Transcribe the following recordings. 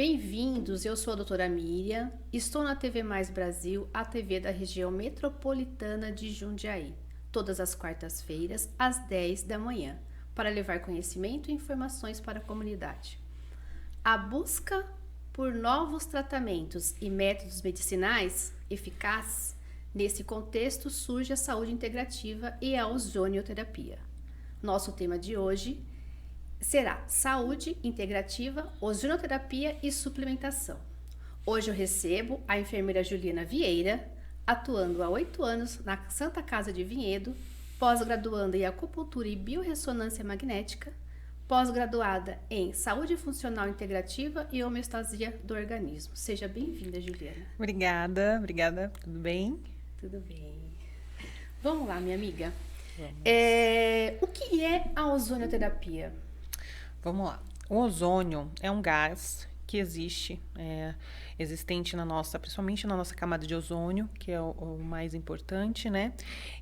Bem-vindos, eu sou a doutora Miriam, estou na TV Mais Brasil, a TV da região metropolitana de Jundiaí, todas as quartas-feiras, às 10 da manhã, para levar conhecimento e informações para a comunidade. A busca por novos tratamentos e métodos medicinais eficazes, nesse contexto surge a saúde integrativa e a ozonioterapia. Nosso tema de hoje será saúde integrativa, ozonioterapia e suplementação. Hoje eu recebo a enfermeira Juliana Vieira, atuando há 8 anos na Santa Casa de Vinhedo, pós-graduanda em acupuntura e biorressonância magnética, pós-graduada em saúde funcional integrativa e homeostasia do organismo. Seja bem-vinda, Juliana. Obrigada, tudo bem? Tudo bem. Vamos lá, minha amiga. Vamos. O que é a ozonioterapia? Vamos lá. O ozônio é um gás que existe, existente principalmente na nossa camada de ozônio, que é o mais importante, né?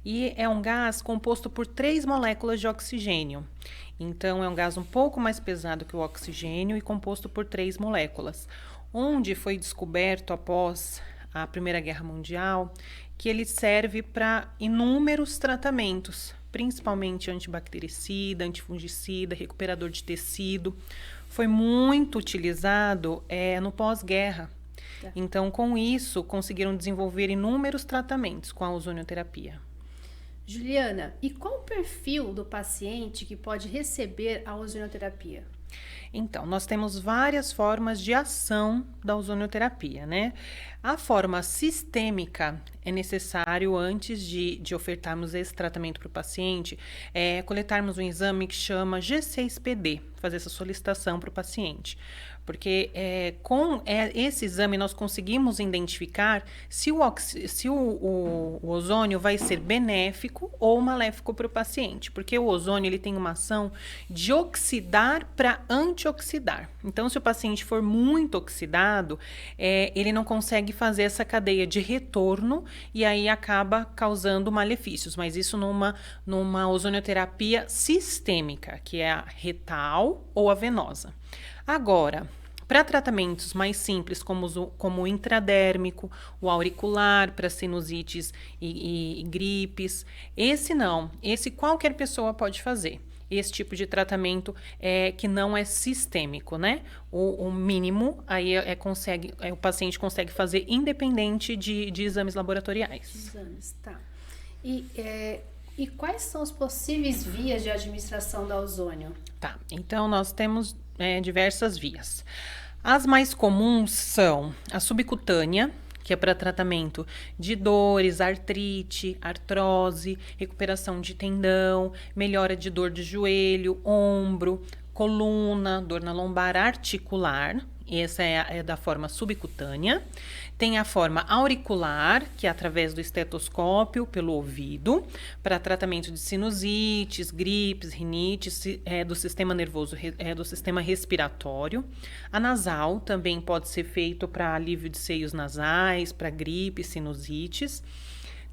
E é um gás composto por 3 moléculas de oxigênio. Então, é um gás um pouco mais pesado que o oxigênio e composto por 3 moléculas. Onde foi descoberto após a Primeira Guerra Mundial, que ele serve para inúmeros tratamentos, principalmente antibactericida, antifungicida, recuperador de tecido. Foi muito utilizado no pós-guerra. Tá. Então, com isso, conseguiram desenvolver inúmeros tratamentos com a ozonioterapia. Juliana, e qual o perfil do paciente que pode receber a ozonioterapia? Então, nós temos várias formas de ação da ozonioterapia, né? A forma sistêmica é necessário, antes de ofertarmos esse tratamento para o paciente, coletarmos um exame que chama G6PD, fazer essa solicitação para o paciente. Porque com esse exame nós conseguimos identificar se o ozônio vai ser benéfico ou maléfico para o paciente. Porque o ozônio ele tem uma ação de oxidar para antioxidar. Então, se o paciente for muito oxidado, ele não consegue fazer essa cadeia de retorno e aí acaba causando malefícios. Mas isso numa ozonioterapia sistêmica, que é a retal ou a venosa. Agora, para tratamentos mais simples, como o intradérmico, o auricular, para sinusites e gripes, esse não. Esse qualquer pessoa pode fazer. Esse tipo de tratamento que não é sistêmico, né? O mínimo, aí o paciente consegue fazer independente de exames laboratoriais. Exames, tá. E quais são as possíveis vias de administração da ozônio? Tá, então nós temos diversas vias. As mais comuns são a subcutânea, que é para tratamento de dores, artrite, artrose, recuperação de tendão, melhora de dor de joelho, ombro, coluna, dor na lombar articular. Essa é da forma subcutânea. Tem a forma auricular, que é através do estetoscópio pelo ouvido, para tratamento de sinusites, gripes, rinites, do sistema nervoso, do sistema respiratório. A nasal também pode ser feito para alívio de seios nasais, para gripe, sinusites.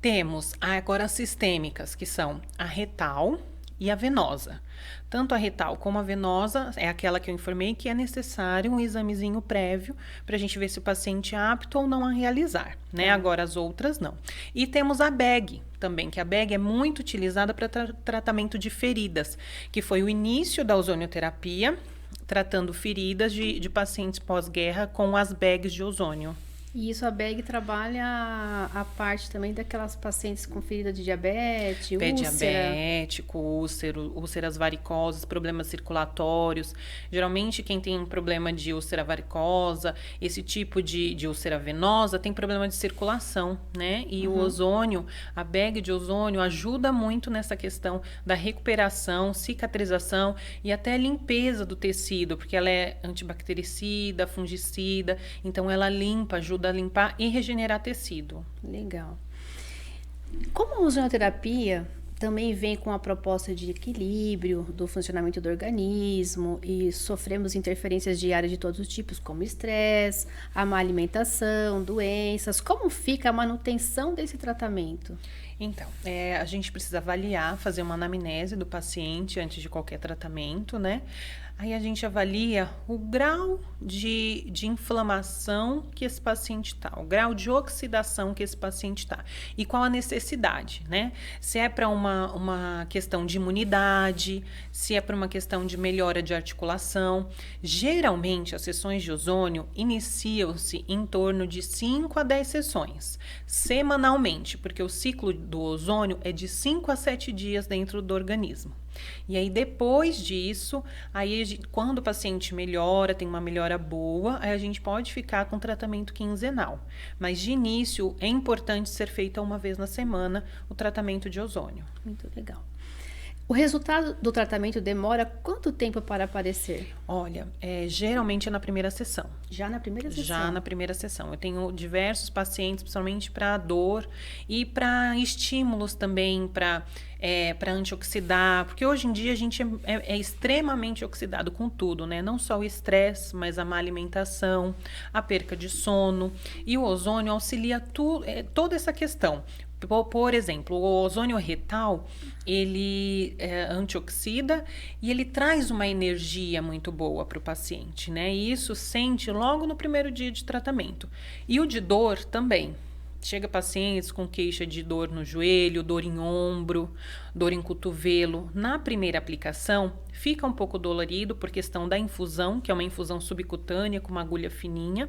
Temos agora as sistêmicas, que são a retal e a venosa. Tanto a retal como a venosa é aquela que eu informei que é necessário um examezinho prévio para a gente ver se o paciente é apto ou não a realizar, né? Agora as outras não. E temos a BEG também, que a BEG é muito utilizada para tratamento de feridas, que foi o início da ozonioterapia, tratando feridas de pacientes pós-guerra com as BEGs de ozônio. E isso a BEG trabalha a parte também daquelas pacientes com ferida de diabetes, pé diabético, úlceras varicosas, problemas circulatórios. Geralmente quem tem problema de úlcera varicosa, esse tipo de úlcera venosa, tem problema de circulação, né? E o ozônio, a BEG de ozônio ajuda muito nessa questão da recuperação, cicatrização e até limpeza do tecido, porque ela é antibactericida, fungicida, então ela ajuda a limpar e regenerar tecido. Legal. Como a ozonioterapia também vem com a proposta de equilíbrio do funcionamento do organismo e sofremos interferências diárias de todos os tipos, como estresse, a má alimentação, doenças, como fica a manutenção desse tratamento? Então, a gente precisa avaliar, fazer uma anamnese do paciente antes de qualquer tratamento, né? Aí a gente avalia o grau de inflamação que esse paciente está, o grau de oxidação que esse paciente está e qual a necessidade, né? Se é para uma questão de imunidade, se é para uma questão de melhora de articulação. Geralmente, as sessões de ozônio iniciam-se em torno de 5 a 10 sessões, semanalmente, porque o ciclo do ozônio é de 5 a 7 dias dentro do organismo. E aí, depois disso, aí, quando o paciente melhora, tem uma melhora boa, aí a gente pode ficar com tratamento quinzenal. Mas, de início, é importante ser feito uma vez na semana o tratamento de ozônio. Muito legal. O resultado do tratamento demora quanto tempo para aparecer? Olha, geralmente é na primeira sessão. Já na primeira sessão? Já na primeira sessão. Eu tenho diversos pacientes, principalmente para dor e para estímulos também, para antioxidar, porque hoje em dia a gente é extremamente oxidado com tudo, né? Não só o estresse, mas a má alimentação, a perca de sono. E o ozônio auxilia toda essa questão. Por exemplo, o ozônio retal, ele antioxida e ele traz uma energia muito boa para o paciente, né? E isso sente logo no primeiro dia de tratamento. E o de dor também. Chega pacientes com queixa de dor no joelho, dor em ombro, dor em cotovelo. Na primeira aplicação, fica um pouco dolorido por questão da infusão, que é uma infusão subcutânea com uma agulha fininha.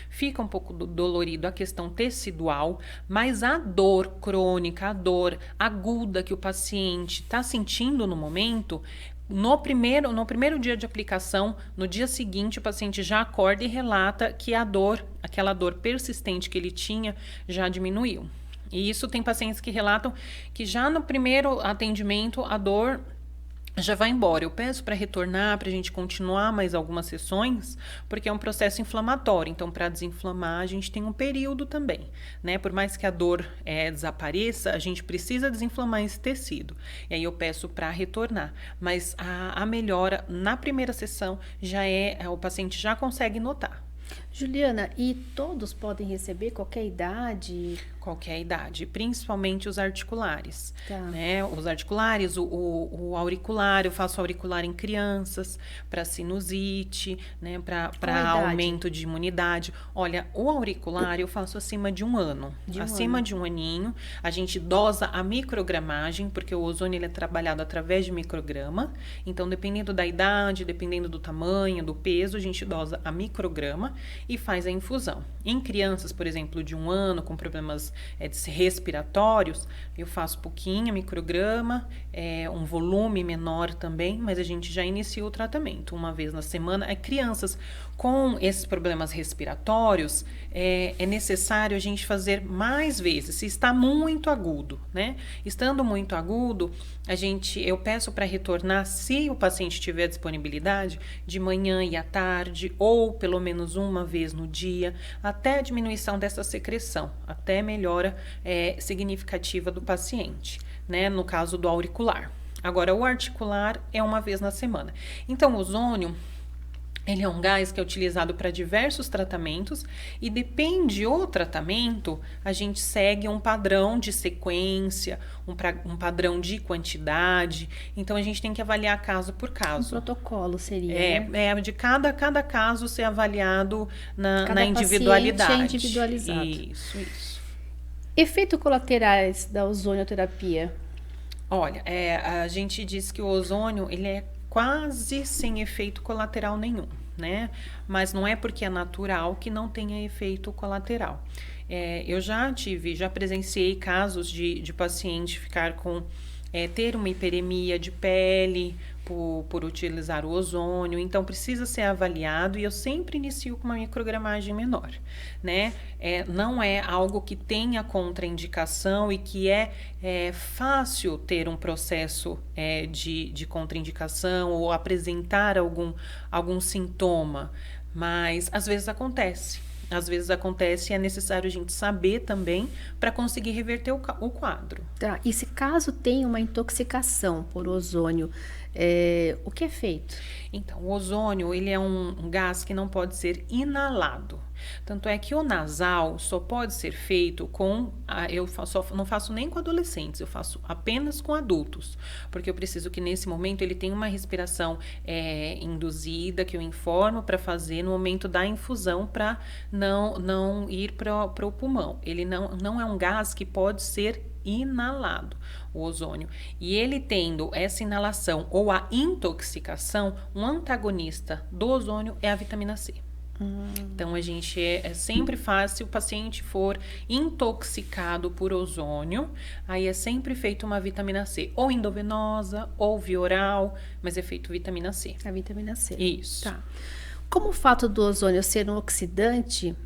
Fica um pouco dolorido a questão tecidual, mas a dor crônica, a dor aguda que o paciente está sentindo no momento, no primeiro dia de aplicação, no dia seguinte, o paciente já acorda e relata que aquela dor persistente que ele tinha, já diminuiu. E isso tem pacientes que relatam que já no primeiro atendimento a dor já vai embora. Eu peço para retornar, para a gente continuar mais algumas sessões, porque é um processo inflamatório. Então, para desinflamar, a gente tem um período também, né? Por mais que a dor desapareça, a gente precisa desinflamar esse tecido. E aí eu peço para retornar. Mas a melhora na primeira sessão o paciente já consegue notar. Juliana, e todos podem receber qualquer idade? Qualquer idade, principalmente os articulares, Tá. né? Os articulares, o auricular, eu faço auricular em crianças, para sinusite, né? Para aumento de imunidade. Olha, o auricular eu faço acima de 1 ano. Acima de um aninho, a gente dosa a microgramagem, porque o ozônio ele é trabalhado através de micrograma. Então, dependendo da idade, dependendo do tamanho, do peso, a gente dosa a micrograma e faz a infusão. Em crianças, por exemplo, de 1 ano, com problemas respiratórios, eu faço pouquinho, micrograma, um volume menor também, mas a gente já inicia o tratamento uma vez na semana. Crianças com esses problemas respiratórios, é necessário a gente fazer mais vezes, se está muito agudo, né? Estando muito agudo, eu peço para retornar, se o paciente tiver disponibilidade, de manhã e à tarde, ou pelo menos uma vez no dia, até a diminuição dessa secreção, até melhora significativa do paciente, né? No caso do auricular. Agora, o articular é uma vez na semana. Então, o ozônio, ele é um gás que é utilizado para diversos tratamentos e depende do tratamento, a gente segue um padrão de sequência, um padrão de quantidade. Então, a gente tem que avaliar caso por caso. Um protocolo seria, né? De cada caso ser avaliado na individualidade. Cada paciente é individualizado. Isso. Efeitos colaterais da ozonioterapia? Olha, a gente diz que o ozônio, ele é quase sem efeito colateral nenhum, né? Mas não é porque é natural que não tenha efeito colateral. Eu já presenciei casos de paciente ficar com ter uma hiperemia de pele por utilizar o ozônio, então precisa ser avaliado e eu sempre inicio com uma microgramagem menor, né? Não é algo que tenha contraindicação e que é fácil ter um processo de contraindicação ou apresentar algum sintoma, mas às vezes acontece. Às vezes acontece e é necessário a gente saber também para conseguir reverter o quadro. Tá, e se caso tem uma intoxicação por ozônio, o que é feito? Então, o ozônio, ele é um gás que não pode ser inalado. Tanto é que o nasal só pode ser feito com, não faço nem com adolescentes, eu faço apenas com adultos, porque eu preciso que nesse momento ele tenha uma respiração induzida, que eu informo para fazer no momento da infusão, para não ir para o pulmão. Ele não é um gás que pode ser inalado, o ozônio. E ele tendo essa inalação ou a intoxicação, um antagonista do ozônio é a vitamina C. Então, a gente sempre faz, se o paciente for intoxicado por ozônio, aí é sempre feito uma vitamina C, ou endovenosa, ou via oral, mas é feito vitamina C. A vitamina C. Isso. Tá. Como o fato do ozônio ser um oxidante,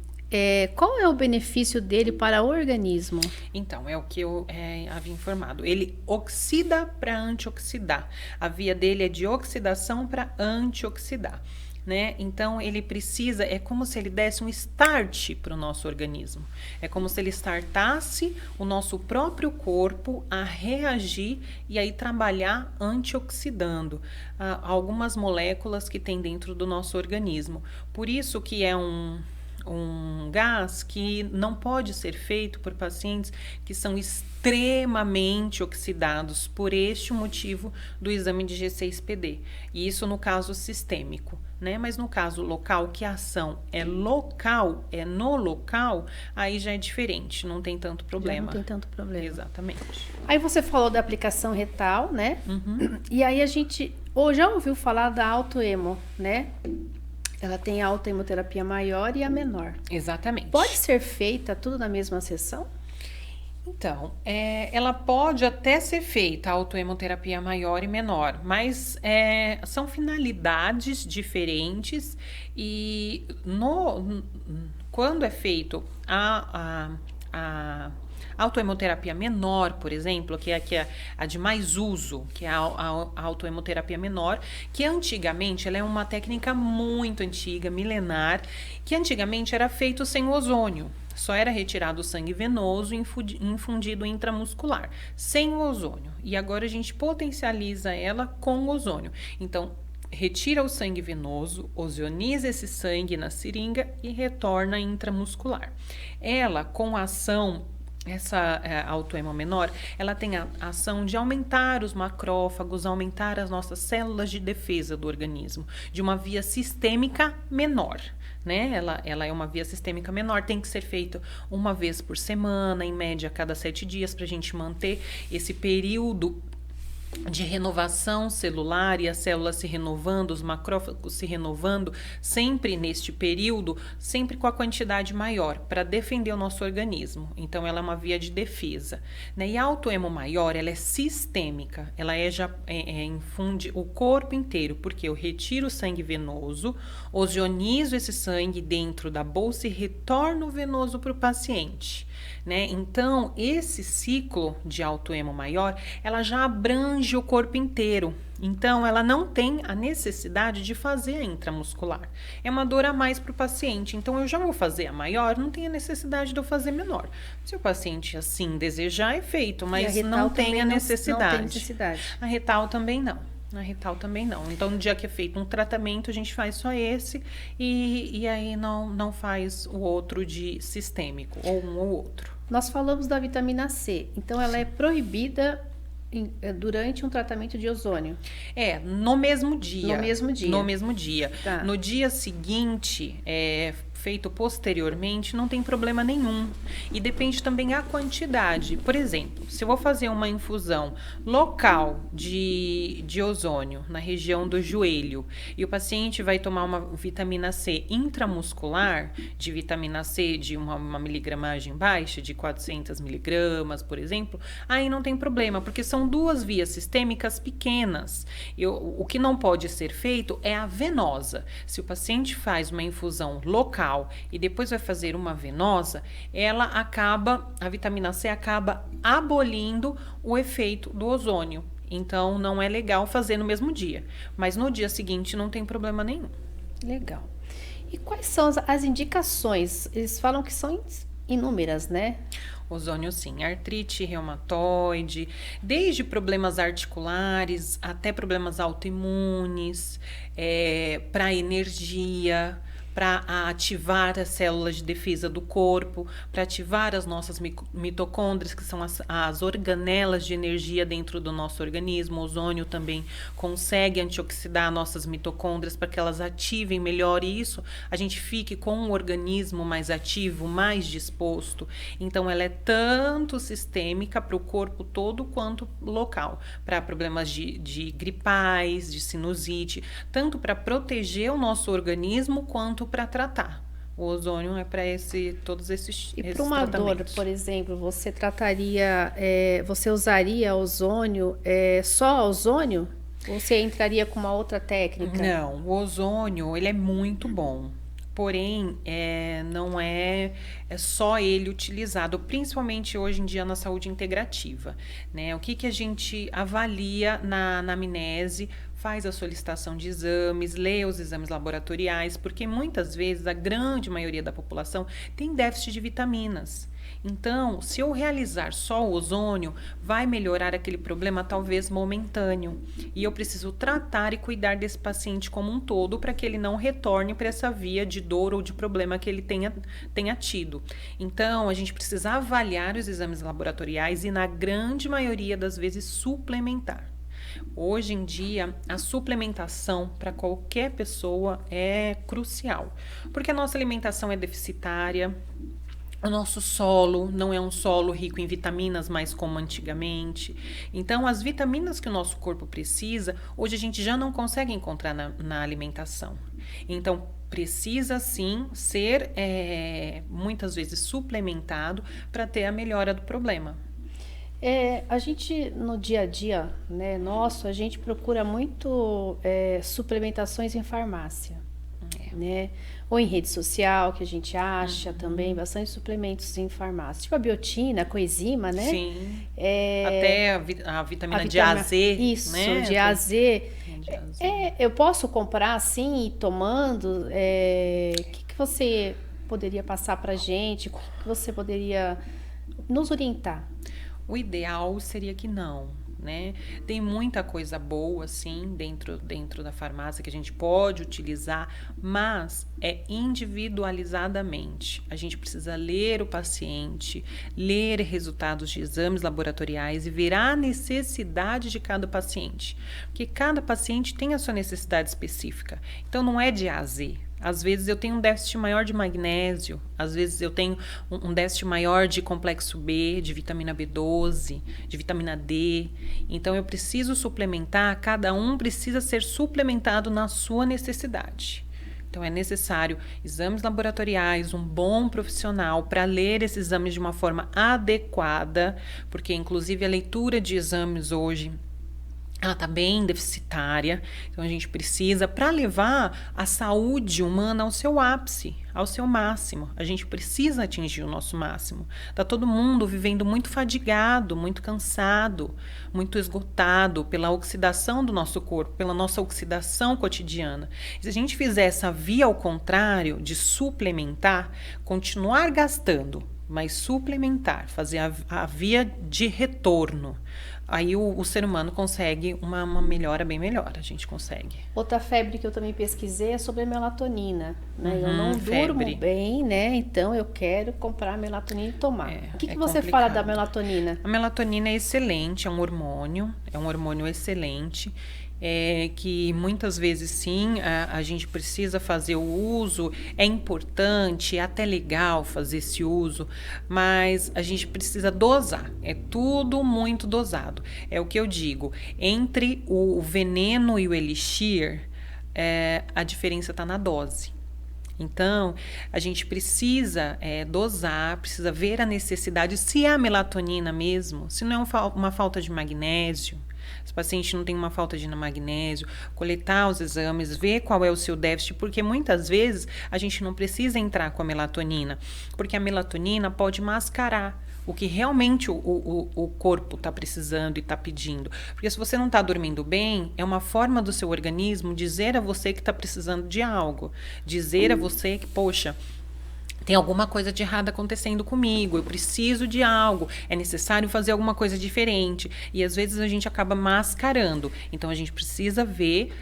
qual é o benefício dele para o organismo? Então, é o que eu havia informado. Ele oxida para antioxidar. A via dele é de oxidação para antioxidar. Né? Então, ele precisa, é como se ele desse um start para o nosso organismo. É como se ele startasse o nosso próprio corpo a reagir e aí trabalhar antioxidando algumas moléculas que tem dentro do nosso organismo. Por isso que é um gás que não pode ser feito por pacientes que são extremamente oxidados, por este motivo do exame de G6PD. E isso no caso sistêmico, né? Mas no caso local, que a ação é local, é no local, aí já é diferente, não tem tanto problema. Já não tem tanto problema. Exatamente. Aí você falou da aplicação retal, né? Uhum. E aí a gente já ouviu falar da autoemo, né? Ela tem a autohemoterapia maior e a menor. Exatamente. Pode ser feita tudo na mesma sessão? Então, ela pode até ser feita, a autohemoterapia maior e menor, mas são finalidades diferentes e quando é feito a autohemoterapia menor, por exemplo, que é a de mais uso, que é a autohemoterapia menor, que antigamente ela é uma técnica muito antiga, milenar, que antigamente era feito sem ozônio. Só era retirado o sangue venoso e infundido intramuscular, sem o ozônio. E agora a gente potencializa ela com o ozônio. Então, retira o sangue venoso, ozoniza esse sangue na seringa e retorna intramuscular. Ela, com a ação, essa autoemo menor, ela tem a ação de aumentar os macrófagos, aumentar as nossas células de defesa do organismo, de uma via sistêmica menor. Né? Ela é uma via sistêmica menor, tem que ser feito uma vez por semana, em média a cada 7 dias, para a gente manter esse período de renovação celular e as células se renovando, os macrófagos se renovando, sempre neste período, sempre com a quantidade maior, para defender o nosso organismo. Então, ela é uma via de defesa. Né? E a autoemo maior, ela é sistêmica, ela infunde o corpo inteiro, porque eu retiro o sangue venoso, ozonizo esse sangue dentro da bolsa e retorno o venoso para o paciente. Né? Então, esse ciclo de autoemo maior, ela já abrange o corpo inteiro. Então, ela não tem a necessidade de fazer a intramuscular. É uma dor a mais para o paciente. Então, eu já vou fazer a maior, não tem a necessidade de eu fazer menor. Se o paciente assim desejar, é feito, mas não tem a necessidade. Não tem necessidade. A retal também não. Na retal também não. Então, no dia que é feito um tratamento, a gente faz só esse e aí não faz o outro de sistêmico, ou um ou outro. Nós falamos da vitamina C, então ela é proibida durante um tratamento de ozônio. No mesmo dia. No mesmo dia. No mesmo dia. Tá. No dia seguinte, feito posteriormente, não tem problema nenhum. E depende também a quantidade. Por exemplo, se eu vou fazer uma infusão local de ozônio na região do joelho e o paciente vai tomar uma vitamina C intramuscular, de vitamina C de uma miligramagem baixa, de 400 miligramas, por exemplo, aí não tem problema, porque são 2 vias sistêmicas pequenas. O que não pode ser feito é a venosa. Se o paciente faz uma infusão local e depois vai fazer uma venosa, a vitamina C acaba abolindo o efeito do ozônio. Então, não é legal fazer no mesmo dia. Mas no dia seguinte não tem problema nenhum. Legal. E quais são as indicações? Eles falam que são inúmeras, né? Ozônio sim, artrite reumatoide, desde problemas articulares até problemas autoimunes, para energia, para ativar as células de defesa do corpo, para ativar as nossas mitocôndrias, que são as organelas de energia dentro do nosso organismo. O ozônio também consegue antioxidar nossas mitocôndrias para que elas ativem melhor, e isso a gente fique com um organismo mais ativo, mais disposto. Então ela é tanto sistêmica para o corpo todo quanto local, para problemas de gripais, de sinusite, tanto para proteger o nosso organismo quanto para tratar. O ozônio é para todos esses E para uma dor, por exemplo, você trataria, você usaria ozônio, só ozônio? Ou você entraria com uma outra técnica? Não, o ozônio, ele é muito bom. Porém, não é só ele utilizado, principalmente hoje em dia na saúde integrativa, né? O que a gente avalia na anamnese, faz a solicitação de exames, lê os exames laboratoriais, porque muitas vezes a grande maioria da população tem déficit de vitaminas. Então, se eu realizar só o ozônio, vai melhorar aquele problema talvez momentâneo. E eu preciso tratar e cuidar desse paciente como um todo para que ele não retorne para essa via de dor ou de problema que ele tenha tido. Então, a gente precisa avaliar os exames laboratoriais e, na grande maioria das vezes, suplementar. Hoje em dia, a suplementação para qualquer pessoa é crucial, porque a nossa alimentação é deficitária. O nosso solo não é um solo rico em vitaminas, mais como antigamente. Então, as vitaminas que o nosso corpo precisa, hoje a gente já não consegue encontrar na alimentação. Então, precisa sim ser muitas vezes suplementado para ter a melhora do problema. A gente, no dia a dia, né, nosso, a gente procura muito suplementações em farmácia, né? Ou em rede social, que a gente acha também bastante suplementos em farmácia. Tipo a biotina, a coenzima, né? Sim. Até a vitamina de A a Z. Isso, né? de A a Z. Eu posso comprar assim, e tomando? O que você poderia passar pra gente? O que você poderia nos orientar? O ideal seria que não, né? Tem muita coisa boa, sim, dentro da farmácia que a gente pode utilizar, mas é individualizadamente. A gente precisa ler o paciente, ler resultados de exames laboratoriais e ver a necessidade de cada paciente, porque cada paciente tem a sua necessidade específica. Então, não é de A a Z. Às vezes eu tenho um déficit maior de magnésio, às vezes eu tenho um déficit maior de complexo B, de vitamina B12, de vitamina D. Então eu preciso suplementar, cada um precisa ser suplementado na sua necessidade. Então é necessário exames laboratoriais, um bom profissional para ler esses exames de uma forma adequada, porque inclusive a leitura de exames hoje ela está bem deficitária, então a gente precisa, para levar a saúde humana ao seu ápice, ao seu máximo, a gente precisa atingir o nosso máximo. Está todo mundo vivendo muito fadigado, muito cansado, muito esgotado pela oxidação do nosso corpo, pela nossa oxidação cotidiana. E se a gente fizer essa via ao contrário, de suplementar, continuar gastando, mas suplementar, fazer a via de retorno, aí o ser humano consegue uma melhora bem melhor, a gente consegue. Outra febre que eu também pesquisei é sobre a melatonina, né? Eu não durmo bem, né? Então eu quero comprar melatonina e tomar. O que você complicado. fala da melatonina? A melatonina é excelente, é um hormônio excelente. Que muitas vezes sim, a gente precisa fazer o uso, é importante, é até legal fazer esse uso, mas a gente precisa dosar, é tudo muito dosado. É o que eu digo, entre o veneno e o elixir, a diferença está na dose. Então, a gente precisa dosar, precisa ver a necessidade, se é a melatonina mesmo, se não é uma falta de magnésio, se o paciente não tem uma falta de magnésio, coletar os exames, ver qual é o seu déficit, porque muitas vezes a gente não precisa entrar com a melatonina, porque a melatonina pode mascarar o que realmente o corpo está precisando e está pedindo. Porque se você não está dormindo bem, é uma forma do seu organismo dizer a você que está precisando de algo, dizer a você que, poxa, tem alguma coisa de errado acontecendo comigo, eu preciso de algo, é necessário fazer alguma coisa diferente. E às vezes a gente acaba mascarando. Então a gente precisa ver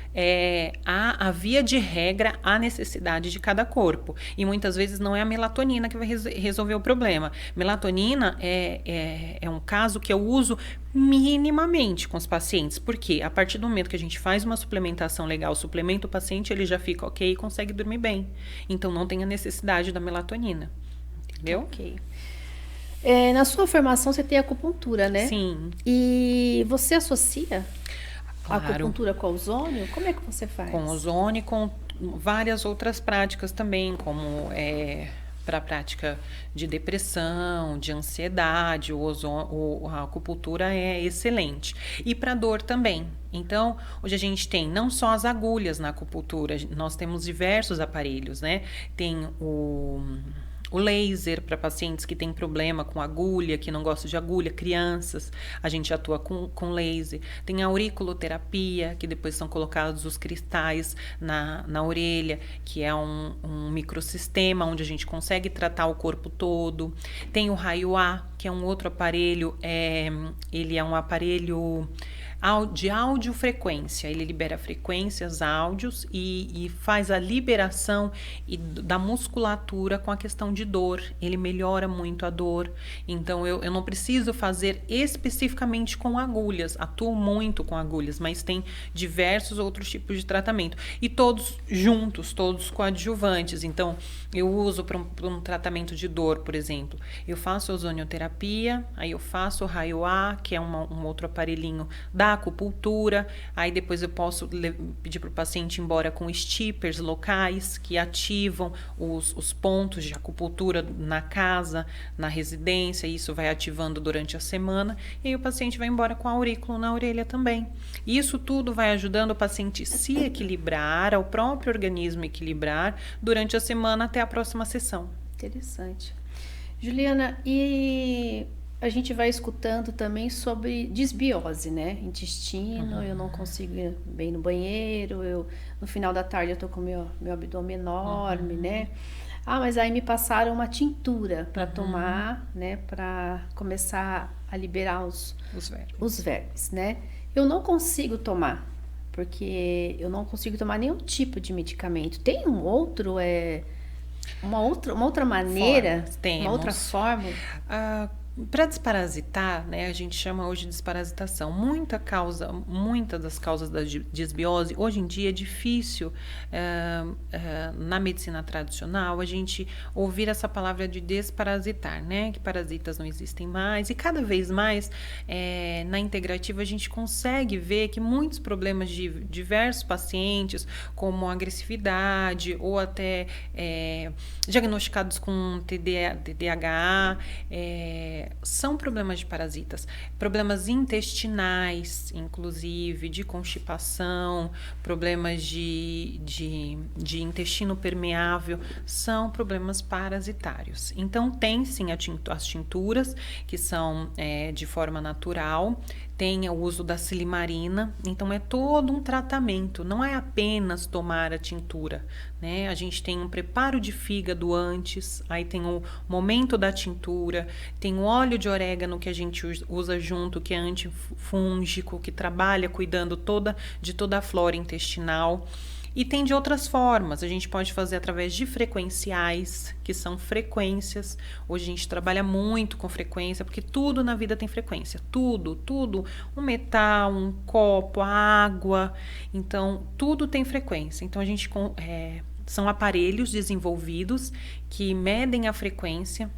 a via de regra, a necessidade de cada corpo. E muitas vezes não é a melatonina que vai resolver o problema. Melatonina é um caso que eu uso minimamente com os pacientes, porque a partir do momento que a gente faz uma suplementação legal, suplementa o paciente, ele já fica ok e consegue dormir bem. Então não tem a necessidade da melatonina, entendeu? Ok. Na sua formação você tem acupuntura, né? Sim. E você associa a Claro. acupuntura com o ozônio? Como é que você faz? Com ozônio e com várias outras práticas também, como para a prática de depressão, de ansiedade, a acupuntura é excelente. E para dor também. Então, hoje a gente tem não só as agulhas na acupuntura, nós temos diversos aparelhos, né? Tem o laser para pacientes que têm problema com agulha, que não gostam de agulha, crianças, a gente atua com laser. Tem a auriculoterapia, que depois são colocados os cristais na orelha, que é um microsistema onde a gente consegue tratar o corpo todo. Tem o raio-A, que é um outro aparelho, ele é um aparelho de audiofrequência, ele libera frequências, áudios e faz a liberação da musculatura com a questão de dor, ele melhora muito a dor, então eu não preciso fazer especificamente com agulhas, atuo muito com agulhas, mas tem diversos outros tipos de tratamento, e todos juntos, todos coadjuvantes, então eu uso para um tratamento de dor, por exemplo, eu faço ozonioterapia, aí eu faço o raio-A, que é um outro aparelhinho da acupuntura, aí depois eu posso pedir para o paciente ir embora com steppers locais que ativam os pontos de acupuntura na casa, na residência, e isso vai ativando durante a semana, e aí o paciente vai embora com aurículo na orelha também. E isso tudo vai ajudando o paciente se equilibrar, ao próprio organismo equilibrar durante a semana até a próxima sessão. Interessante. Juliana, e a gente vai escutando também sobre desbiose, né? Intestino, eu não consigo ir bem no banheiro, no final da tarde eu tô com meu abdômen enorme, né? Mas aí me passaram uma tintura para tomar, né? Para começar a liberar os vermes, né? Eu não consigo tomar, porque eu não consigo tomar nenhum tipo de medicamento. Tem uma outra maneira, uma outra forma? Para desparasitar, né, a gente chama hoje de desparasitação. Muitas das causas da desbiose, hoje em dia é difícil na medicina tradicional a gente ouvir essa palavra de desparasitar, né, que parasitas não existem mais, e cada vez mais na integrativa a gente consegue ver que muitos problemas de diversos pacientes, como agressividade ou até diagnosticados com TDAH, são problemas de parasitas, problemas intestinais, inclusive, de constipação, problemas de intestino permeável, são problemas parasitários. Então, tem sim as tinturas, que são de forma natural, tem o uso da silimarina, então é todo um tratamento, não é apenas tomar a tintura, né? A gente tem um preparo de fígado antes, aí tem o momento da tintura, tem o óleo de orégano que a gente usa junto, que é antifúngico, que trabalha cuidando de toda a flora intestinal. E tem de outras formas, a gente pode fazer através de frequenciais, que são frequências. Hoje a gente trabalha muito com frequência, porque tudo na vida tem frequência, tudo, um metal, um copo, a água, então tudo tem frequência. Então a gente são aparelhos desenvolvidos que medem a frequência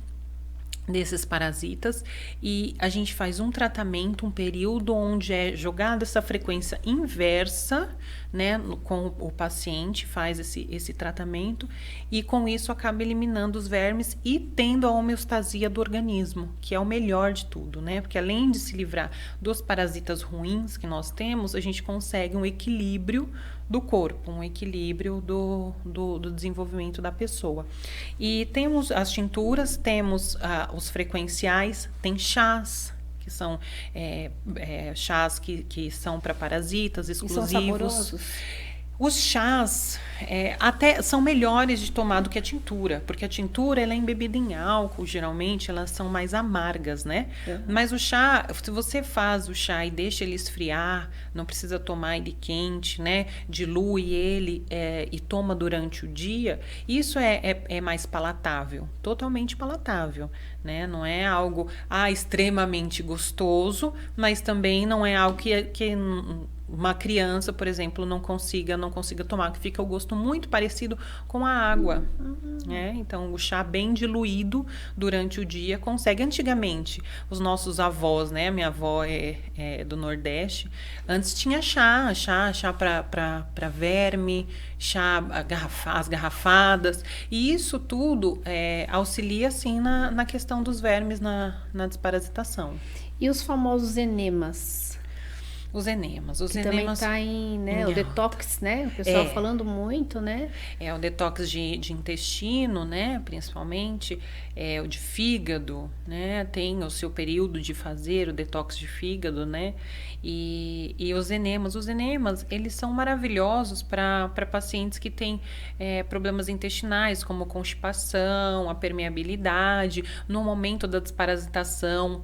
desses parasitas, e a gente faz um tratamento, um período onde é jogada essa frequência inversa, né, com o paciente, faz esse tratamento, e com isso acaba eliminando os vermes e tendo a homeostasia do organismo, que é o melhor de tudo, né, porque além de se livrar dos parasitas ruins que nós temos, a gente consegue um equilíbrio do corpo, um equilíbrio do desenvolvimento da pessoa. E temos as tinturas, temos os frequenciais, tem chás, que são chás que são para parasitas exclusivos. E são saborosos? Os chás até são melhores de tomar do que a tintura, porque a tintura ela é embebida em álcool, geralmente elas são mais amargas, né? Mas o chá, se você faz o chá e deixa ele esfriar, não precisa tomar ele quente, né? Dilui ele e toma durante o dia, isso é mais palatável, totalmente palatável, né? Não é algo extremamente gostoso, mas também não é algo que uma criança, por exemplo, não consiga tomar, que fica o gosto muito parecido com a água, né? Então, o chá bem diluído durante o dia consegue. Antigamente, os nossos avós, né? Minha avó é do Nordeste, antes tinha chá para verme, as garrafadas, e isso tudo auxilia, assim, na questão dos vermes, na desparasitação. E os famosos enemas? Os enemas. Que também tá em, né, o detox, né? O pessoal falando muito, né? O detox de intestino, né? Principalmente, o de fígado, né? Tem o seu período de fazer o detox de fígado, né? E os enemas. Os enemas, eles são maravilhosos para pacientes que têm problemas intestinais, como constipação, a permeabilidade. No momento da desparasitação,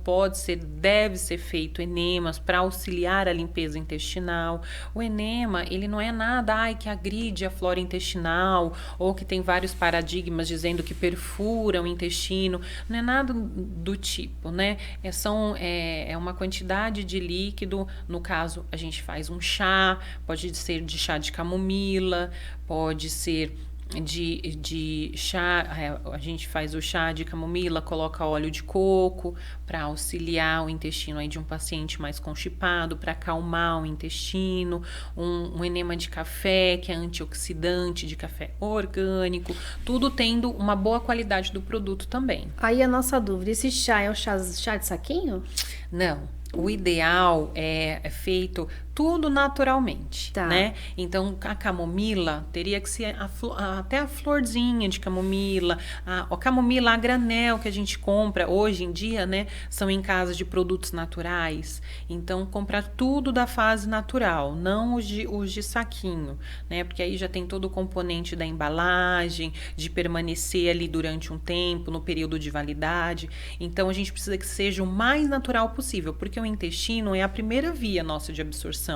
deve ser feito enemas para auxiliar a limpeza intestinal. O enema, ele não é nada que agride a flora intestinal ou que tem vários paradigmas dizendo que perfura o intestino. Não é nada do tipo, né? É uma quantidade de líquido. No caso, a gente faz um chá, pode ser de chá de camomila, pode ser de chá, a gente faz o chá de camomila, coloca óleo de coco para auxiliar o intestino aí de um paciente mais constipado, para acalmar o intestino, um enema de café, que é antioxidante, de café orgânico, tudo tendo uma boa qualidade do produto também. Aí a nossa dúvida, esse chá é o chá de saquinho? Não. O ideal é feito tudo naturalmente, né? Então, a camomila teria que ser até a florzinha de camomila, a camomila a granel que a gente compra hoje em dia, né? São em casa de produtos naturais. Então, comprar tudo da fase natural, não os de saquinho, né? Porque aí já tem todo o componente da embalagem, de permanecer ali durante um tempo, no período de validade. Então, a gente precisa que seja o mais natural possível, porque o intestino é a primeira via nossa de absorção.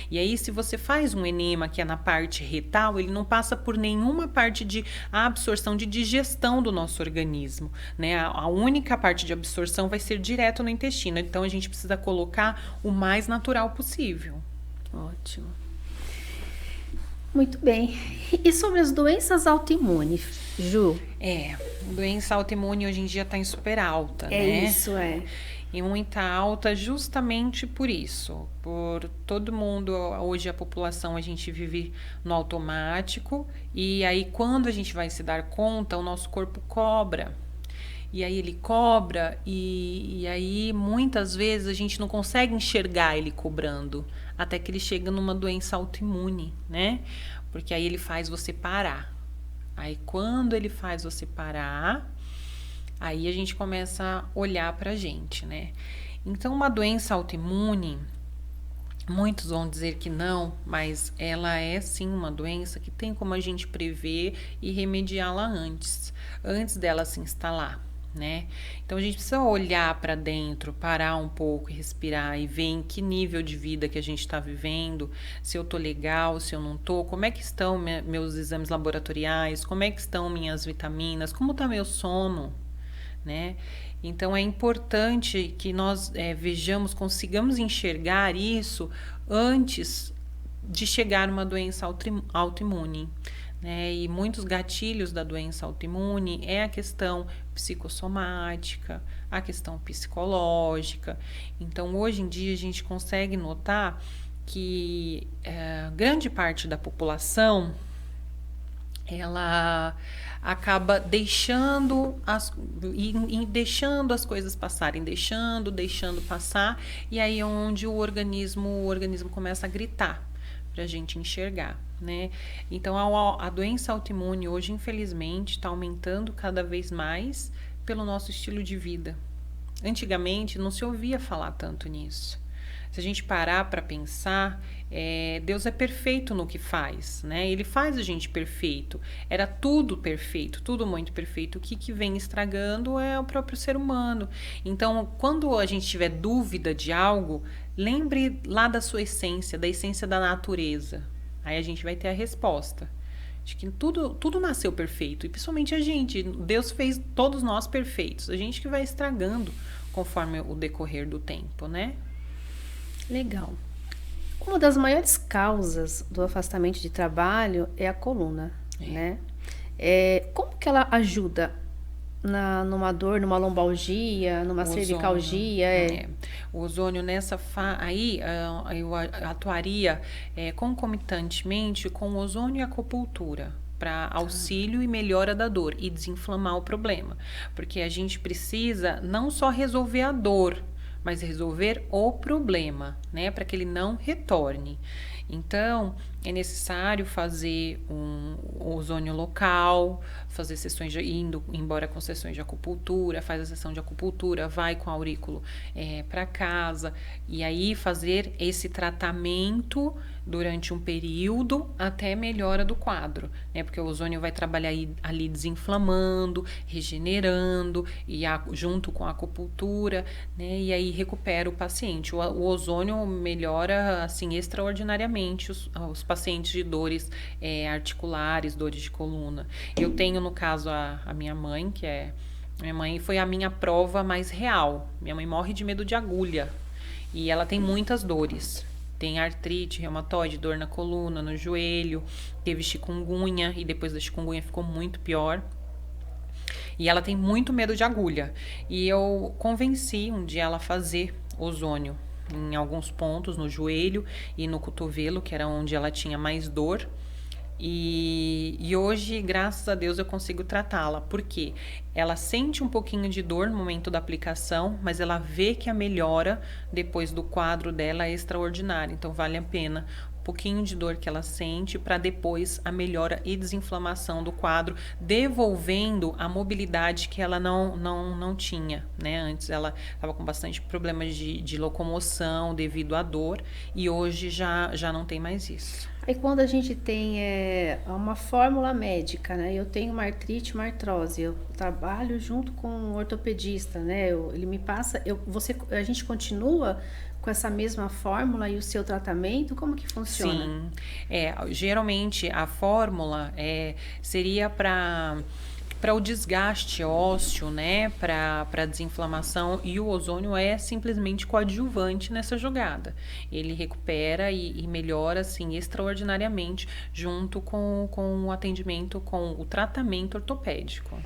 E aí, se você faz um enema que é na parte retal, ele não passa por nenhuma parte de absorção, de digestão do nosso organismo, né? A única parte de absorção vai ser direto no intestino. Então, a gente precisa colocar o mais natural possível. Ótimo. Muito bem. E sobre as doenças autoimunes, Ju? Doença autoimune hoje em dia está em super alta, né? Isso, E muita alta justamente por isso, por todo mundo, hoje a população, a gente vive no automático, e aí quando a gente vai se dar conta, o nosso corpo cobra. E aí ele cobra e aí muitas vezes a gente não consegue enxergar ele cobrando, até que ele chega numa doença autoimune, né? Porque aí ele faz você parar. Aí quando ele faz você parar, aí a gente começa a olhar pra gente, né? Então, uma doença autoimune, muitos vão dizer que não, mas ela é sim uma doença que tem como a gente prever e remediá-la antes dela se instalar, né? Então, a gente precisa olhar para dentro, parar um pouco e respirar e ver em que nível de vida que a gente está vivendo, se eu tô legal, se eu não tô, como é que estão meus exames laboratoriais, como é que estão minhas vitaminas, como tá meu sono, né? Então é importante que nós consigamos enxergar isso antes de chegar uma doença autoimune, né? E muitos gatilhos da doença autoimune é a questão psicossomática, a questão psicológica. Então hoje em dia a gente consegue notar que grande parte da população ela acaba deixando as coisas passarem, deixando passar, e aí é onde o organismo começa a gritar para a gente enxergar, né? Então a doença autoimune hoje, infelizmente, está aumentando cada vez mais pelo nosso estilo de vida. Antigamente não se ouvia falar tanto nisso. Se a gente parar para pensar, Deus é perfeito no que faz, né? Ele faz a gente perfeito. Era tudo perfeito, tudo muito perfeito. O que vem estragando é o próprio ser humano. Então, quando a gente tiver dúvida de algo, lembre lá da sua essência, da essência da natureza. Aí a gente vai ter a resposta. Acho que tudo nasceu perfeito, e principalmente a gente. Deus fez todos nós perfeitos. A gente que vai estragando conforme o decorrer do tempo, né? Legal. Uma das maiores causas do afastamento de trabalho é a coluna, né? Como que ela ajuda numa dor, numa lombalgia, numa cervicalgia? O ozônio aí eu atuaria concomitantemente com o ozônio e acupuntura para auxílio e melhora da dor e desinflamar o problema, porque a gente precisa não só resolver a dor, mas resolver o problema, né, para que ele não retorne. Então, é necessário fazer um ozônio local, fazer sessões indo embora com sessões de acupuntura, faz a sessão de acupuntura, vai com aurículo para casa, e aí fazer esse tratamento durante um período até melhora do quadro, né? Porque o ozônio vai trabalhar ali desinflamando, regenerando, e junto com a acupuntura, né? E aí recupera o paciente. O ozônio melhora, assim, extraordinariamente os pacientes de dores articulares, dores de coluna. Eu tenho, no caso, a minha mãe, minha mãe foi a minha prova mais real. Minha mãe morre de medo de agulha e ela tem muitas dores. Tem artrite, reumatoide, dor na coluna, no joelho, teve chikungunya e depois da chikungunya ficou muito pior. E ela tem muito medo de agulha. E eu convenci um dia ela a fazer ozônio em alguns pontos, no joelho e no cotovelo, que era onde ela tinha mais dor. E hoje, graças a Deus, eu consigo tratá-la, porque ela sente um pouquinho de dor no momento da aplicação, mas ela vê que a melhora depois do quadro dela é extraordinária, então vale a pena um pouquinho de dor que ela sente para depois a melhora e desinflamação do quadro, devolvendo a mobilidade que ela não tinha, né? Antes ela estava com bastante problemas de locomoção devido à dor, e hoje já não tem mais isso. Aí quando a gente tem uma fórmula médica, né? Eu tenho uma artrite, uma artrose, eu trabalho junto com um ortopedista, né? Ele me passa, a gente continua com essa mesma fórmula e o seu tratamento, como que funciona? Sim, geralmente a fórmula seria para o desgaste ósseo, né, para a desinflamação, e o ozônio é simplesmente coadjuvante nessa jogada. Ele recupera e melhora, assim, extraordinariamente junto com o atendimento, com o tratamento ortopédico.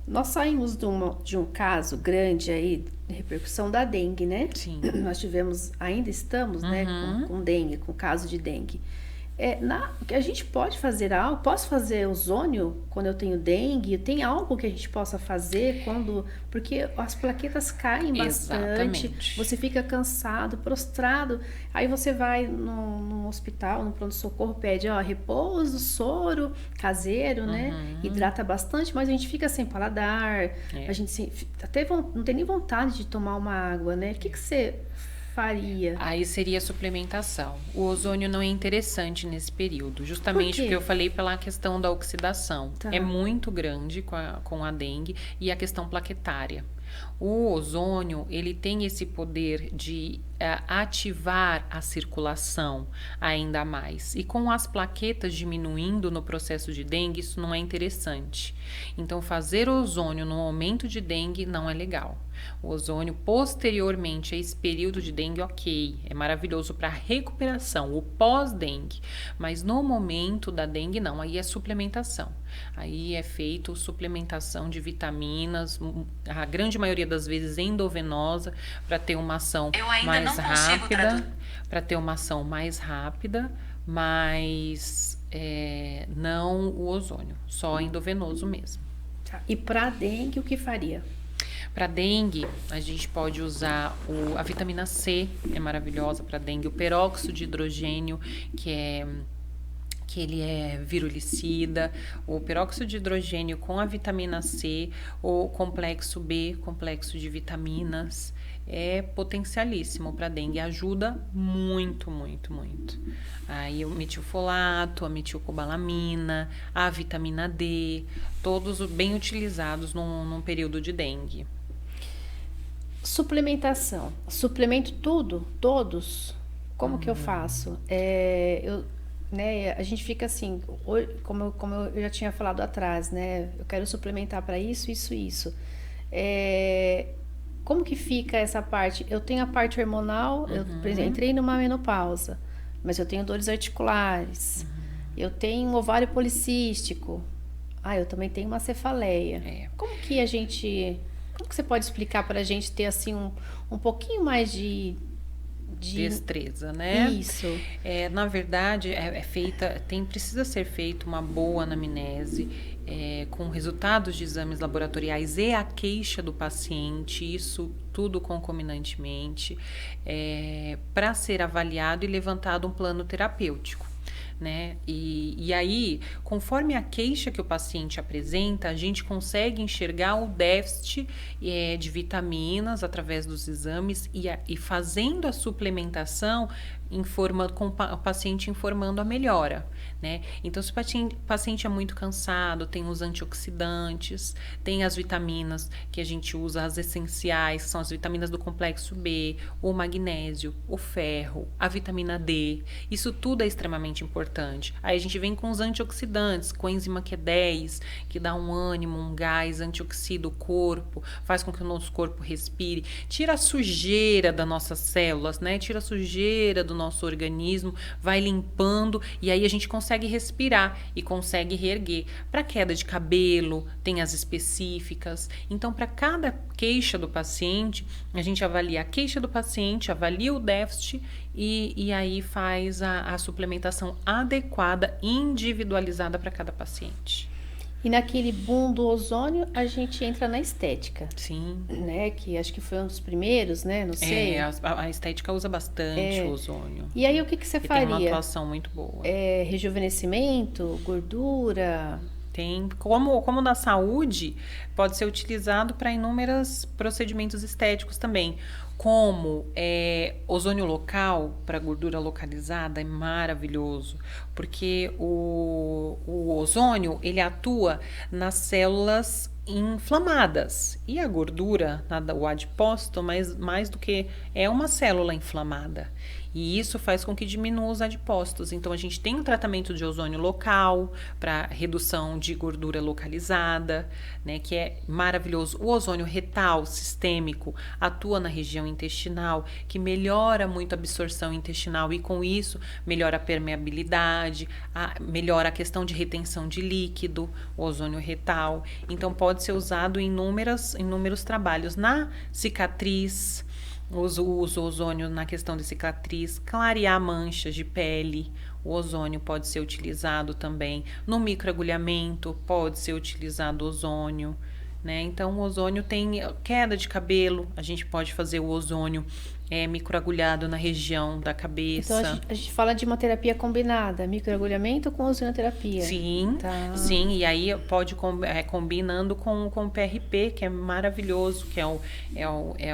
Nós saímos de um caso grande aí, de repercussão da dengue, né? Sim. Nós ainda estamos, né, com dengue, com caso de dengue. A gente pode fazer algo, posso fazer ozônio quando eu tenho dengue? Tem algo que a gente possa fazer porque as plaquetas caem bastante, Exatamente. você fica cansado, prostrado, aí você vai no hospital, no pronto-socorro, pede repouso, soro caseiro, né? Hidrata bastante, mas a gente fica sem paladar, a gente até não tem nem vontade de tomar uma água, né? O que você faria? Aí seria suplementação. O ozônio não é interessante nesse período, justamente porque eu falei pela questão da oxidação. Tá. É muito grande com a dengue, e a questão plaquetária. O ozônio, ele tem esse poder de ativar a circulação ainda mais. E com as plaquetas diminuindo no processo de dengue, isso não é interessante. Então, fazer ozônio no momento de dengue não é legal. O ozônio posteriormente a esse período de dengue, ok, é maravilhoso para recuperação, o pós-dengue, mas no momento da dengue não, aí é suplementação. Aí é feito suplementação de vitaminas, a grande maioria das vezes endovenosa, para ter uma ação mais rápida, mas não o ozônio, só endovenoso mesmo. Tá. E para dengue, o que faria? Para dengue, a gente pode usar a vitamina C, é maravilhosa para dengue, o peróxido de hidrogênio, que ele é virulicida, o peróxido de hidrogênio com a vitamina C, o complexo B, complexo de vitaminas, é potencialíssimo para dengue, ajuda muito, muito, muito. Aí o metilfolato, a metilcobalamina, a vitamina D, todos bem utilizados num período de dengue. Suplementação. Suplemento tudo? Todos? Como que eu faço? A gente fica assim, como eu já tinha falado atrás, né? Eu quero suplementar para isso, isso, isso. Como que fica essa parte? Eu tenho a parte hormonal, eu, por exemplo, entrei numa menopausa, mas eu tenho dores articulares, eu tenho um ovário policístico, eu também tenho uma cefaleia. Como que você pode explicar para a gente ter assim um pouquinho mais de destreza, né? Isso. Na verdade, precisa ser feita uma boa anamnese, com resultados de exames laboratoriais e a queixa do paciente, isso tudo concomitantemente, para ser avaliado e levantado um plano terapêutico. Né? E aí, conforme a queixa que o paciente apresenta, a gente consegue enxergar o déficit de vitaminas através dos exames e fazendo a suplementação, com o paciente informando a melhora, né? Então, se o paciente é muito cansado, tem os antioxidantes, tem as vitaminas que a gente usa, as essenciais, que são as vitaminas do complexo B, o magnésio, o ferro, a vitamina D, isso tudo é extremamente importante. Aí a gente vem com os antioxidantes, com a enzima Q10, que dá um ânimo, um gás, antioxida o corpo, faz com que o nosso corpo respire, tira a sujeira das nossas células, né? Tira a sujeira do nosso organismo, vai limpando e aí a gente consegue respirar e consegue reerguer. Para queda de cabelo, tem as específicas. Então, para cada queixa do paciente, a gente avalia a queixa do paciente, avalia o déficit e aí faz a suplementação adequada, individualizada para cada paciente. E naquele boom do ozônio, a gente entra na estética. Sim. Né? Que acho que foi um dos primeiros, né? Não sei. A estética usa bastante o ozônio. E aí, o que você faria? Tem uma atuação muito boa. Rejuvenescimento, gordura... Tem, como na saúde, pode ser utilizado para inúmeros procedimentos estéticos também. Como ozônio local para gordura localizada é maravilhoso, porque o ozônio ele atua nas células inflamadas e a gordura, o adipócito, mais do que é uma célula inflamada. E isso faz com que diminua os adipócitos. Então, a gente tem um tratamento de ozônio local para redução de gordura localizada, né, que é maravilhoso. O ozônio retal sistêmico atua na região intestinal, que melhora muito a absorção intestinal e, com isso, melhora a permeabilidade, melhora a questão de retenção de líquido, o ozônio retal. Então, pode ser usado em inúmeros trabalhos. Na cicatriz, uso o ozônio na questão de cicatriz, clarear manchas de pele, o ozônio pode ser utilizado também. No microagulhamento pode ser utilizado ozônio, né? Então, o ozônio tem queda de cabelo, a gente pode fazer o ozônio microagulhado na região da cabeça. Então, a gente fala de uma terapia combinada, microagulhamento com ozonioterapia. Sim, sim, e aí pode combinando com o PRP, que é maravilhoso, que é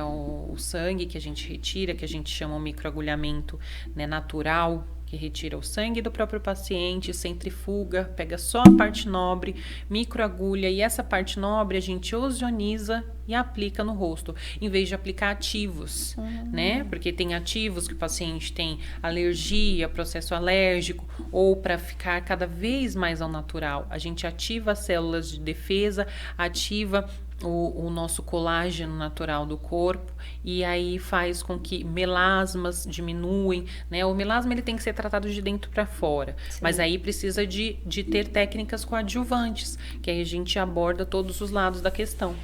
o sangue que a gente retira, que a gente chama o microagulhamento, né, natural, que retira o sangue do próprio paciente, centrifuga, pega só a parte nobre, microagulha, e essa parte nobre a gente ozoniza e aplica no rosto, em vez de aplicar ativos, né? Porque tem ativos que o paciente tem alergia, processo alérgico, ou para ficar cada vez mais ao natural. A gente ativa as células de defesa, ativa o nosso colágeno natural do corpo e aí faz com que melasmas diminuem, né? O melasma ele tem que ser tratado de dentro para fora, sim, mas aí precisa de ter técnicas coadjuvantes, que aí a gente aborda todos os lados da questão.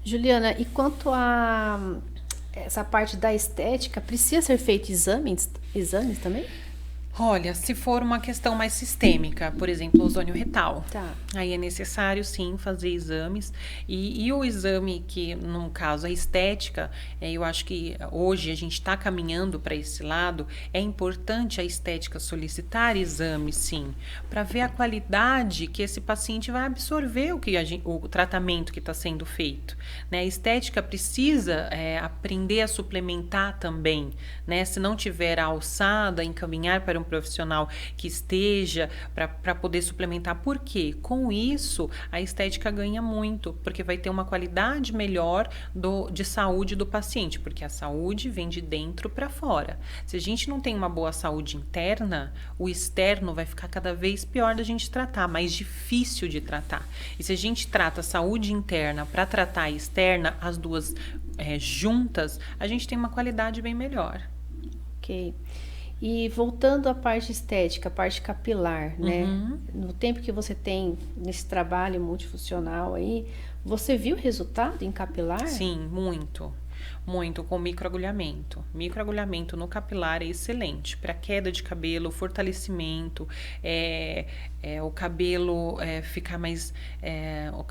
Juliana, e quanto a essa parte da estética, precisa ser feito exames também? Olha, se for uma questão mais sistêmica, por exemplo, ozônio retal, Tá. aí é necessário sim fazer exames. E o exame que, no caso, a estética, eu acho que hoje a gente está caminhando para esse lado, é importante a estética solicitar exames, sim, para ver a qualidade que esse paciente vai absorver o tratamento que está sendo feito. Né? A estética precisa aprender a suplementar também, né? Se não tiver a alçada, encaminhar para um profissional que esteja para poder suplementar. Por quê? Com isso, a estética ganha muito, porque vai ter uma qualidade melhor de saúde do paciente, porque a saúde vem de dentro para fora. Se a gente não tem uma boa saúde interna, o externo vai ficar cada vez pior da gente tratar, mais difícil de tratar. E se a gente trata a saúde interna para tratar a externa, as duas juntas, a gente tem uma qualidade bem melhor. Ok. E voltando à parte estética, a parte capilar, né? No tempo que você tem nesse trabalho multifuncional aí, você viu resultado em capilar? Sim, muito. Muito com microagulhamento. Microagulhamento no capilar é excelente para queda de cabelo, fortalecimento, o cabelo ficar mais,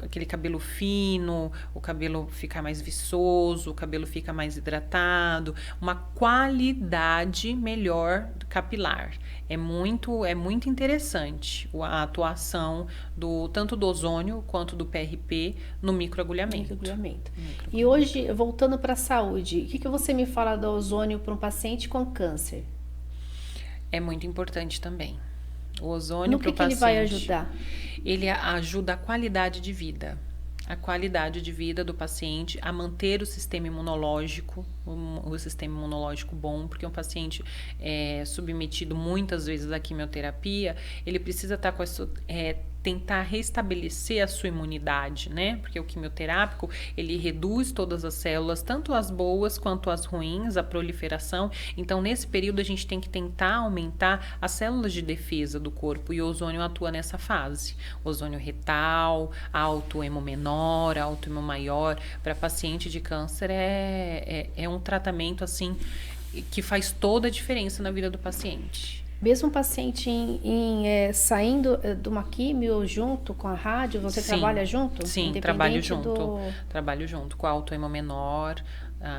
aquele cabelo fino, o cabelo ficar mais viçoso, o cabelo fica mais hidratado, uma qualidade melhor capilar. É muito interessante a atuação tanto do ozônio quanto do PRP no microagulhamento. E hoje, voltando para a saúde, o que você me fala do ozônio para um paciente com câncer? É muito importante também. O ozônio para o paciente. No que ele vai ajudar? Ele ajuda a qualidade de vida. A qualidade de vida do paciente, a manter o sistema imunológico, o sistema imunológico bom, porque um paciente submetido muitas vezes à quimioterapia, ele precisa estar com tentar restabelecer a sua imunidade, né? Porque o quimioterápico, ele reduz todas as células, tanto as boas quanto as ruins, a proliferação. Então, nesse período, a gente tem que tentar aumentar as células de defesa do corpo, e o ozônio atua nessa fase. Ozônio retal, alto hemo menor, alto hemo maior, para paciente de câncer é um tratamento, assim, que faz toda a diferença na vida do paciente. Mesmo o paciente saindo de uma quimio junto com a rádio, você trabalha junto? Sim, trabalho junto. Trabalho junto. Com a alto hemo menor,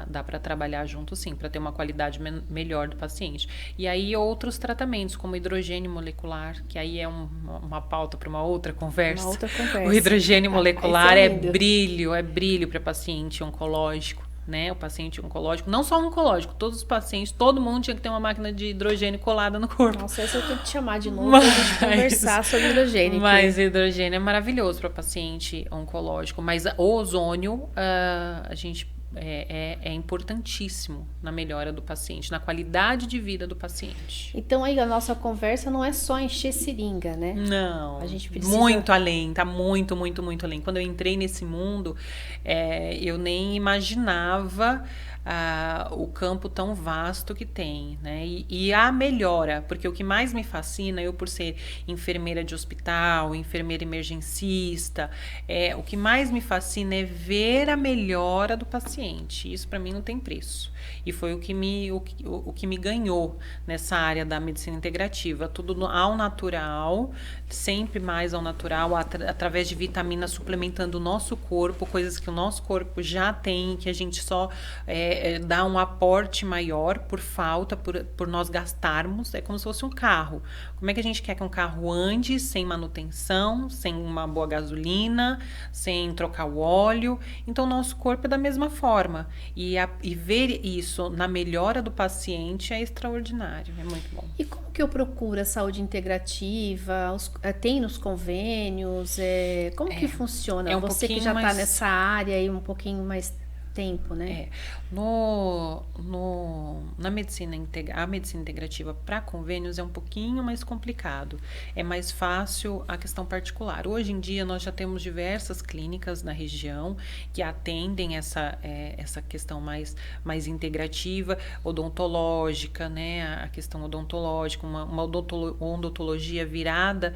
dá para trabalhar junto, sim, para ter uma qualidade melhor do paciente. E aí outros tratamentos, como hidrogênio molecular, que aí é uma pauta para uma outra conversa. O hidrogênio molecular é brilho para paciente oncológico. Né, o paciente oncológico, não só oncológico, todos os pacientes, todo mundo tinha que ter uma máquina de hidrogênio colada no corpo. Nossa, essa eu tenho que te chamar de novo pra gente conversar sobre hidrogênio. Mas hidrogênio é maravilhoso para paciente oncológico, mas o ozônio, a gente é importantíssimo na melhora do paciente, na qualidade de vida do paciente. Então aí a nossa conversa não é só encher seringa, né? Não, a gente precisa... muito além, tá muito além. Quando eu entrei nesse mundo, eu nem imaginava o campo tão vasto que tem, né? E a melhora, porque o que mais me fascina, eu por ser enfermeira de hospital, enfermeira emergencista, o que mais me fascina é ver a melhora do paciente. Isso para mim não tem preço. E foi o que me ganhou nessa área da medicina integrativa. Tudo ao natural, sempre mais ao natural, através de vitaminas, suplementando o nosso corpo, coisas que o nosso corpo já tem, que a gente só dá um aporte maior por falta, por nós gastarmos. É como se fosse um carro. Como é que a gente quer que um carro ande sem manutenção, sem uma boa gasolina, sem trocar o óleo? Então, o nosso corpo é da mesma forma. E ver isso na melhora do paciente é extraordinário, é muito bom. E como que eu procuro a saúde integrativa? Tem nos convênios? Como que funciona? Você que já está nessa área aí um pouquinho mais tempo, né? Na medicina a medicina integrativa para convênios é um pouquinho mais complicado. É mais fácil a questão particular. Hoje em dia nós já temos diversas clínicas na região que atendem essa questão mais integrativa, odontológica, né? A questão odontológica, uma odontologia virada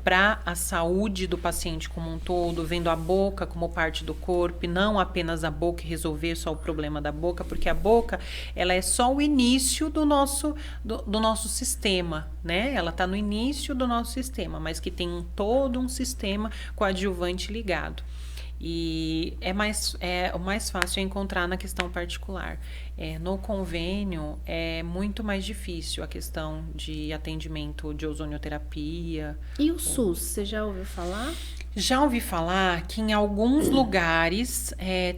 para a saúde do paciente como um todo, vendo a boca como parte do corpo, e não apenas a boca e resolver só o problema da boca, porque a boca, ela é só o início do nosso sistema, né? Ela está no início do nosso sistema, mas que tem todo um sistema coadjuvante ligado. E o mais fácil é encontrar na questão particular. No convênio é muito mais difícil a questão de atendimento de ozonioterapia. E o SUS, você já ouviu falar? Já ouvi falar que em alguns lugares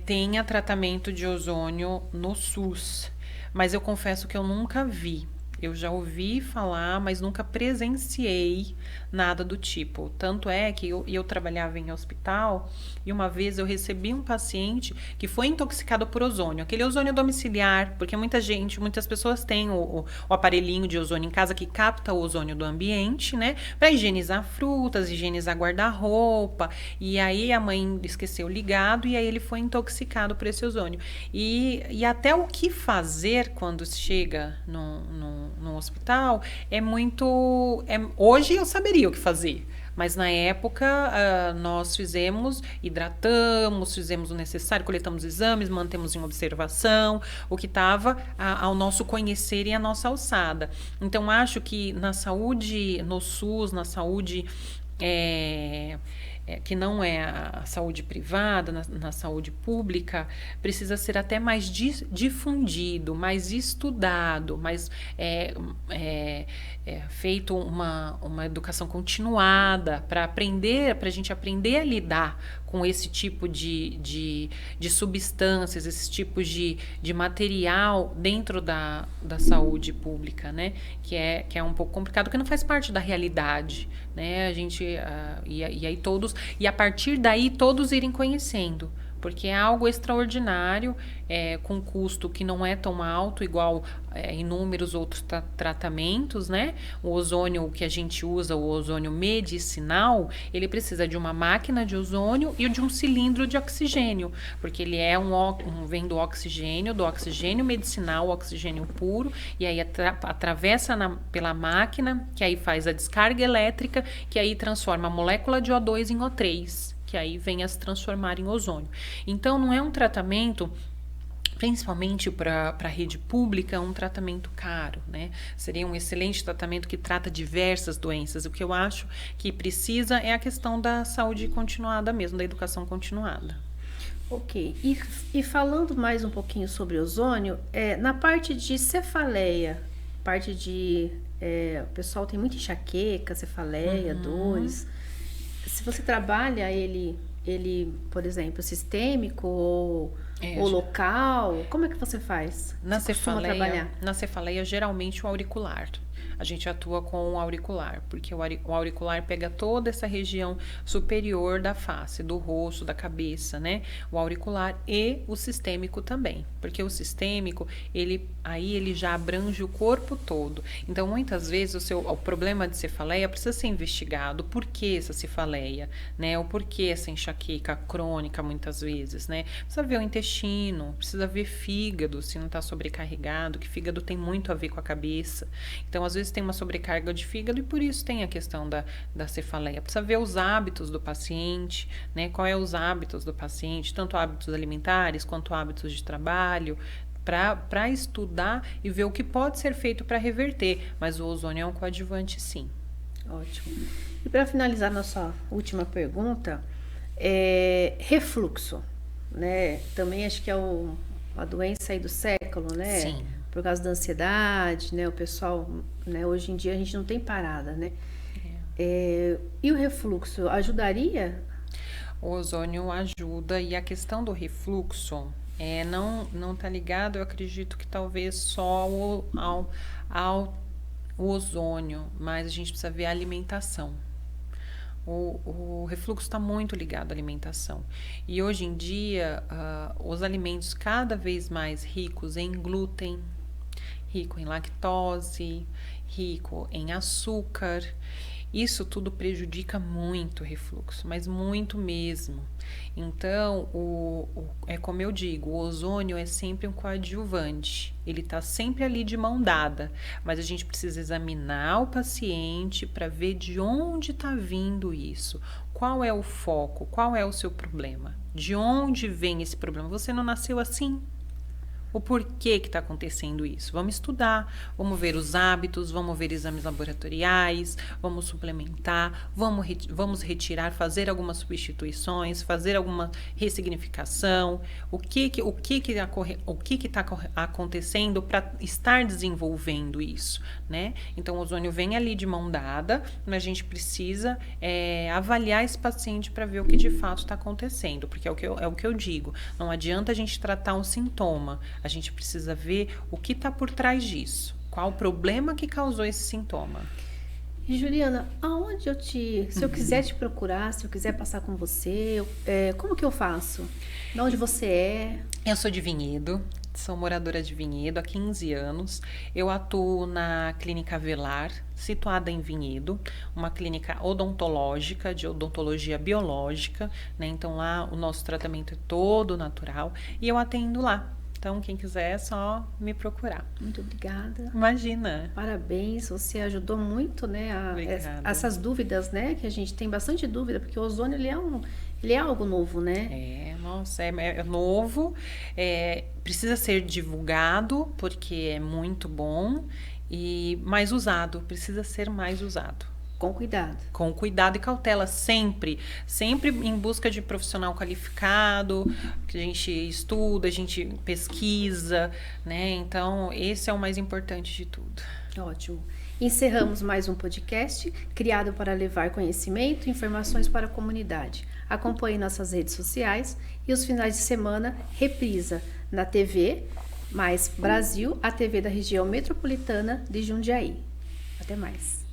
tenha tratamento de ozônio no SUS, mas eu confesso que eu nunca vi. Eu já ouvi falar, mas nunca presenciei nada do tipo. Tanto é que eu trabalhava em hospital e uma vez eu recebi um paciente que foi intoxicado por ozônio, aquele ozônio domiciliar, porque muitas pessoas têm o aparelhinho de ozônio em casa que capta o ozônio do ambiente, né? Para higienizar frutas, higienizar guarda-roupa. E aí a mãe esqueceu ligado e aí ele foi intoxicado por esse ozônio. E até o que fazer quando chega no hospital é muito. Hoje eu saberia o que fazer. Mas na época nós hidratamos, fizemos o necessário, coletamos exames, mantemos em observação o que estava ao nosso conhecer e à nossa alçada. Então acho que na saúde, no SUS, na saúde que não é a saúde privada, na saúde pública, precisa ser até mais difundido, mais estudado, mais feito uma educação continuada para a gente aprender a lidar com esse tipo de substâncias, esses tipos de material dentro da saúde pública, né? Que é um pouco complicado, porque não faz parte da realidade, né? E a partir daí todos irem conhecendo, porque é algo extraordinário, com custo que não é tão alto, igual inúmeros outros tratamentos, né? O ozônio que a gente usa, o ozônio medicinal, ele precisa de uma máquina de ozônio e de um cilindro de oxigênio, porque ele vem do oxigênio medicinal, oxigênio puro, e aí atravessa pela máquina, que aí faz a descarga elétrica, que aí transforma a molécula de O2 em O3, que aí vem a se transformar em ozônio. Então, não é um tratamento, principalmente para a rede pública, um tratamento caro, né? Seria um excelente tratamento que trata diversas doenças. O que eu acho que precisa é a questão da saúde continuada mesmo, da educação continuada. Ok. E falando mais um pouquinho sobre ozônio, na parte de cefaleia, o pessoal tem muita enxaqueca, cefaleia, dores. Se você trabalha ele, por exemplo, sistêmico ou local, como é que você faz? Na cefaleia, geralmente o auricular. A gente atua com o auricular, porque o auricular pega toda essa região superior da face, do rosto, da cabeça, né? O auricular e o sistêmico também, porque o sistêmico, ele já abrange o corpo todo. Então, muitas vezes, o problema de cefaleia precisa ser investigado. Por que essa cefaleia, né? Ou por que essa enxaqueca crônica, muitas vezes, né? Precisa ver o intestino, precisa ver fígado, se não está sobrecarregado, que fígado tem muito a ver com a cabeça. Então, às vezes tem uma sobrecarga de fígado e por isso tem a questão da cefaleia. Precisa ver os hábitos do paciente, né? Qual é os hábitos do paciente, tanto hábitos alimentares quanto hábitos de trabalho, para estudar e ver o que pode ser feito para reverter. Mas o ozônio é um coadjuvante, sim. Ótimo. E para finalizar nossa última pergunta, refluxo, né? Também acho que é a doença aí do século, né? Sim. Por causa da ansiedade, né? O pessoal, né? Hoje em dia a gente não tem parada, né? E o refluxo ajudaria? O ozônio ajuda, e a questão do refluxo não tá ligado, eu acredito que talvez só ao ozônio, mas a gente precisa ver a alimentação. O refluxo está muito ligado à alimentação. E hoje em dia, os alimentos cada vez mais ricos em glúten, rico em lactose, rico em açúcar, Isso tudo prejudica muito o refluxo, mas muito mesmo. Então, é como eu digo, o ozônio é sempre um coadjuvante. Ele está sempre ali de mão dada, mas a gente precisa examinar o paciente para ver de onde está vindo isso. Qual é o foco? Qual é o seu problema? De onde vem esse problema? Você não nasceu assim? O porquê que está acontecendo isso? Vamos estudar, vamos ver os hábitos, vamos ver exames laboratoriais, vamos suplementar, vamos retirar, fazer algumas substituições, fazer alguma ressignificação. O que está acontecendo para estar desenvolvendo isso, né? Então, o ozônio vem ali de mão dada, mas a gente precisa avaliar esse paciente para ver o que de fato está acontecendo, porque é o que eu digo. Não adianta a gente tratar um sintoma. A gente precisa ver o que está por trás disso. Qual o problema que causou esse sintoma. E Juliana, se eu quiser te procurar, se eu quiser passar com você, como que eu faço? De onde você é? Eu sou de Vinhedo, sou moradora de Vinhedo há 15 anos. Eu atuo na Clínica Velar, situada em Vinhedo, uma clínica odontológica, de odontologia biológica, né? Então lá o nosso tratamento é todo natural e eu atendo lá. Então, quem quiser é só me procurar. Muito obrigada. Imagina. Parabéns, você ajudou muito, né? Essas dúvidas, né? Que a gente tem bastante dúvida, porque o ozônio, ele é algo novo, né? Nossa, é novo, precisa ser divulgado, porque é muito bom, e mais usado, precisa ser mais usado. Com cuidado. Com cuidado e cautela, sempre em busca de profissional qualificado, que a gente estuda, a gente pesquisa, né? Então, esse é o mais importante de tudo. Ótimo. Encerramos mais um podcast criado para levar conhecimento e informações para a comunidade. Acompanhe nossas redes sociais e os finais de semana reprisa na TV Mais Brasil, a TV da região metropolitana de Jundiaí. Até mais.